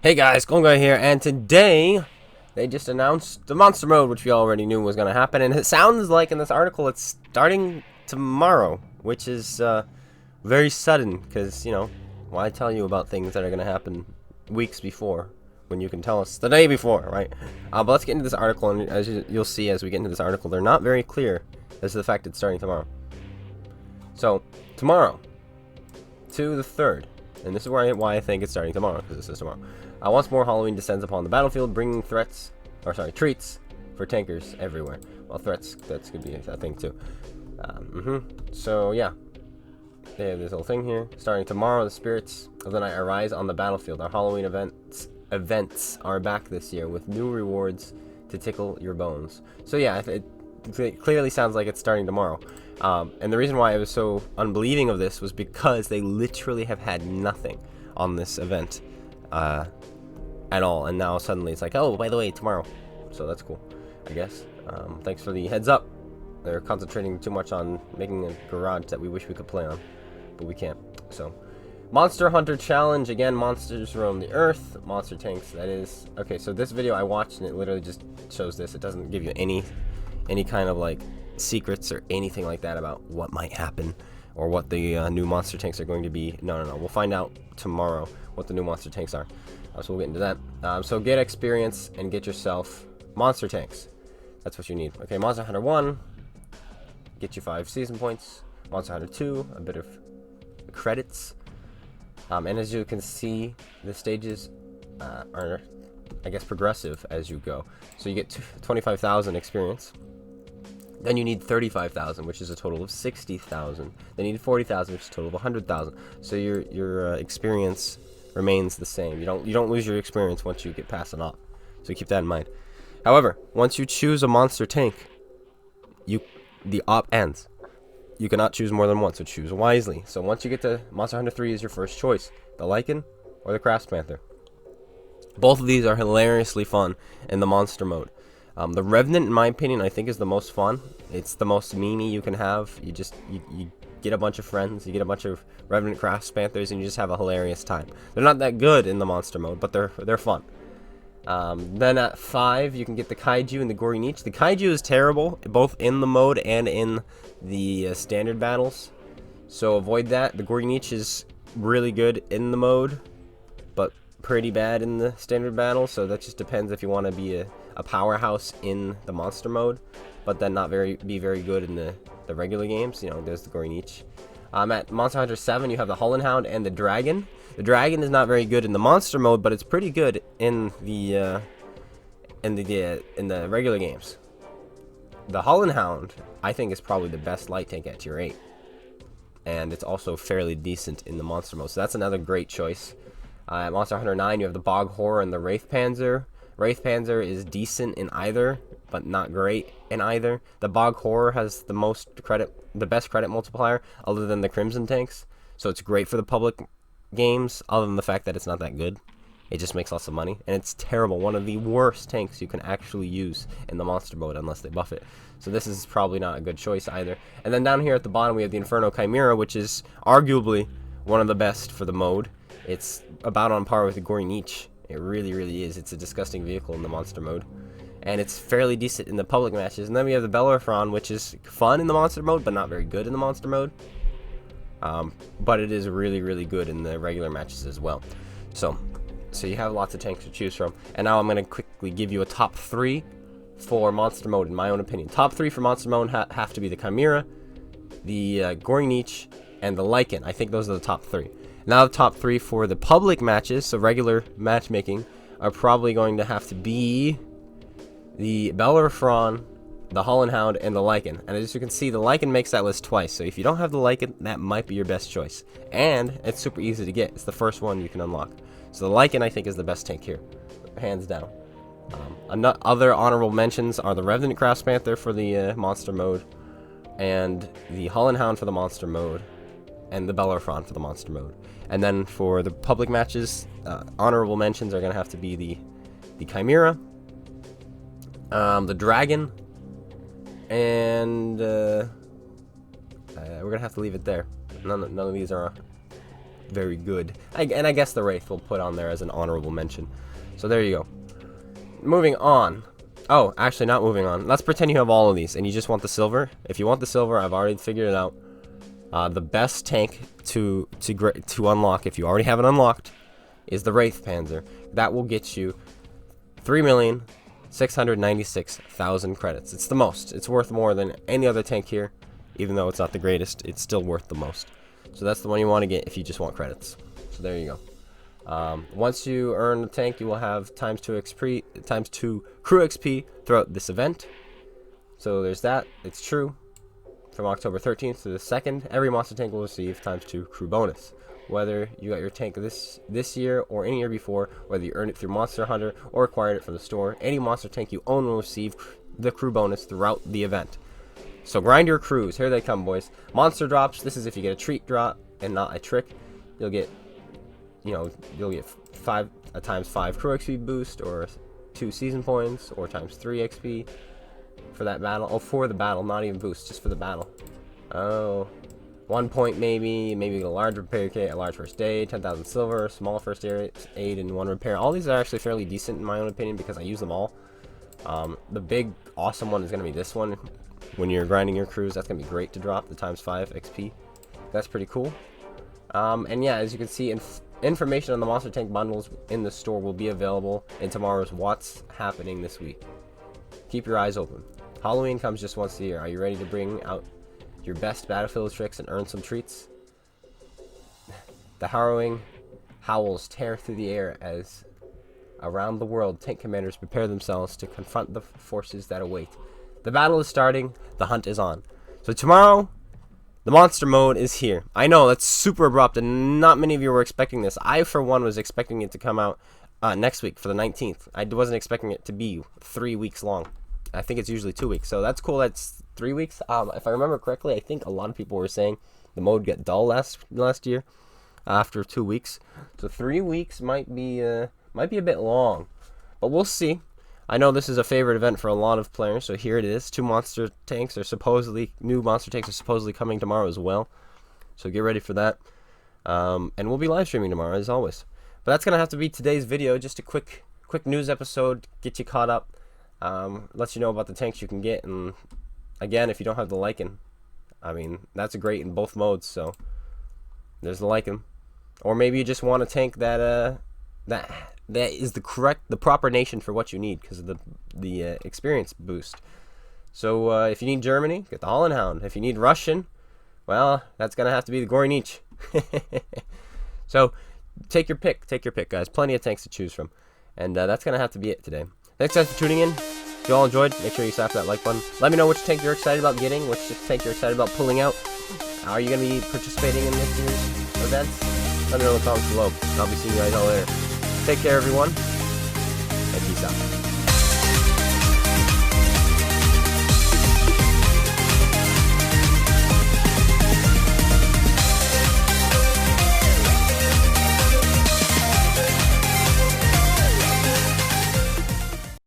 Hey guys, Gonga here, and today they just announced the monster mode, which we already knew was going to happen, and it sounds like in this article it's starting tomorrow, which is very sudden, because, why tell you about things that are going to happen weeks before, when you can tell us the day before, right? But let's get into this article, and as you'll see as we get into this article, they're not very clear as to the fact it's starting tomorrow. So, tomorrow, to the 3rd, and this is why I think it's starting tomorrow, because this is tomorrow. Once more, Halloween descends upon the battlefield, bringing treats for tankers everywhere. Well, that's could be a thing too. So yeah, they have this whole thing here. Starting tomorrow, the spirits of the night arise on the battlefield. Our Halloween events are back this year with new rewards to tickle your bones. So yeah, it clearly sounds like it's starting tomorrow. And the reason why I was so unbelieving of this was because they literally have had nothing on this event at all, and now suddenly it's like, oh, by the way, tomorrow. So that's cool, I guess. Thanks for the heads up. They're concentrating too much on making a garage that we wish we could play on, but we can't. So, Monster Hunter Challenge, again, monsters roam the earth, monster tanks, that is. Okay, so this video I watched, and it literally just shows this. It doesn't give you any kind of, like, secrets or anything like that about what might happen or what the new monster tanks are going to be. No. We'll find out tomorrow what the new monster tanks are. So we'll get into that. So get experience and get yourself monster tanks. That's what you need. Okay, Monster Hunter 1, get you 5 season points. Monster Hunter 2, a bit of credits. And as you can see, the stages are, I guess, progressive as you go. So you get 25,000 experience. Then you need 35,000, which is a total of 60,000. Then you need 40,000, which is a total of 100,000. So your experience remains the same. You don't lose your experience once you get past an op. So keep that in mind. However, once you choose a monster tank, the op ends. You cannot choose more than one, so choose wisely. So once you get to Monster Hunter 3 is your first choice, the Lycan or the Crafts Panther. Both of these are hilariously fun in the monster mode. The Revenant, in my opinion, I think is the most fun. It's the most memey you can have. You get a bunch of friends, you get a bunch of Revenant Crafts Panthers, and you just have a hilarious time. They're not that good in the monster mode, but they're fun. Then at 5, you can get the Kaiju and the Gory Niche. The Kaiju is terrible, both in the mode and in the standard battles, so avoid that. The Gory Niche is really good in the mode, but pretty bad in the standard battle, so that just depends if you want to be a powerhouse in the monster mode, but then not be very good in the regular games. There's the Gory Niche. At Monster Hunter 7, you have the Hull and Hound and the Dragon. The Dragon is not very good in the monster mode, but it's pretty good in the regular games. The Hull and Hound, I think, is probably the best light tank at tier 8, and it's also fairly decent in the monster mode. So that's another great choice. At Monster Hunter 9, you have the Bog Horror and the Wraith Panzer. Wraith Panzer is decent in either, but not great in either. The Bog Horror has the best credit multiplier, other than the Crimson tanks. So it's great for the public games, other than the fact that it's not that good. It just makes lots of money, and it's terrible. One of the worst tanks you can actually use in the monster mode unless they buff it. So this is probably not a good choice either. And then down here at the bottom, we have the Inferno Chimera, which is arguably one of the best for the mode. It's about on par with the Gory Niche. It really, really is. It's a disgusting vehicle in the monster mode, and it's fairly decent in the public matches. And then we have the Bellerophon, which is fun in the monster mode, but not very good in the monster mode. But it is really, really good in the regular matches as well. So you have lots of tanks to choose from. And now I'm going to quickly give you a top 3 for monster mode, in my own opinion. Top 3 for monster mode have to be the Chimera, the Gory Niche, and the Lycan. I think those are the top 3. Now the top 3 for the public matches, so regular matchmaking, are probably going to have to be the Bellerophon, the Hull and Hound, and the Lycan. And as you can see, the Lycan makes that list twice, so if you don't have the Lycan, that might be your best choice. And it's super easy to get. It's the first one you can unlock. So the Lycan, I think, is the best tank here, hands down. Other honorable mentions are the Revenant Crafts Panther for the monster mode, and the Hull and Hound for the monster mode, and the Bellerophon for the monster mode. And then for the public matches, honorable mentions are going to have to be the Chimera, the Dragon, and we're going to have to leave it there. None of these are very good. And I guess the Wraith will put on there as an honorable mention. So there you go. Moving on. Oh, actually not moving on. Let's pretend you have all of these and you just want the silver. If you want the silver, I've already figured it out. The best tank to unlock, if you already have it unlocked, is the Wraith Panzer. That will get you 3,696,000 credits. It's the most. It's worth more than any other tank here. Even though it's not the greatest, it's still worth the most. So that's the one you want to get if you just want credits. So there you go. Once you earn the tank, you will have times 2 crew XP throughout this event. So there's that. It's true. From October 13th to the 2nd, every monster tank will receive times 2 crew bonus. Whether you got your tank this year or any year before, whether you earned it through Monster Hunter or acquired it from the store, any monster tank you own will receive the crew bonus throughout the event. So grind your crews. Here they come, boys. Monster drops. This is if you get a treat drop and not a trick. You'll get, you'll get 5 a times 5 crew XP boost, or 2 season points, or times 3 XP for that battle. Oh, for the battle, not even boost, just for the battle. Oh, 1 point maybe a large repair kit, a large first aid, 10,000 silver, small first aid, and 1 repair. All these are actually fairly decent in my own opinion because I use them all. The big awesome one is going to be this one. When you're grinding your crews, that's going to be great to drop, the times 5 XP. That's pretty cool. And yeah, as you can see, information on the monster tank bundles in the store will be available in tomorrow's What's Happening This Week. Keep your eyes open. Halloween comes just once a year. Are you ready to bring out your best battlefield tricks and earn some treats? The harrowing howls tear through the air as around the world tank commanders prepare themselves to confront the forces that await. The battle is starting. The hunt is on. So tomorrow, the monster mode is here. I know, that's super abrupt, and not many of you were expecting this. I, for one, was expecting it to come out next week for the 19th. I wasn't expecting it to be 3 weeks long. I think it's usually 2 weeks. So that's cool. That's 3 weeks. If I remember correctly, I think a lot of people were saying the mode got dull last year after 2 weeks. So 3 weeks might be a bit long, but we'll see. I know this is a favorite event for a lot of players, so here it is. New monster tanks are supposedly coming tomorrow as well. So get ready for that. And we'll be live streaming tomorrow as always. But that's gonna have to be today's video. Just a quick news episode, get you caught up, let you know about the tanks you can get. And again, if you don't have the Lycan, I mean, that's great in both modes. So there's the Lycan, or maybe you just want a tank that is the proper nation for what you need because of the experience boost. So if you need Germany, get the Holland Hound. If you need Russian, well, that's gonna have to be the Gornich. So take your pick, guys. Plenty of tanks to choose from, and that's gonna have to be it today. Thanks guys for tuning in. If you all enjoyed, make sure you slap that like button. Let me know which tank you're excited about getting, which tank you're excited about pulling out. Are you gonna be participating in this year's events? Let me know in the comments below. I'll be seeing you guys all later. Take care, everyone, and peace out.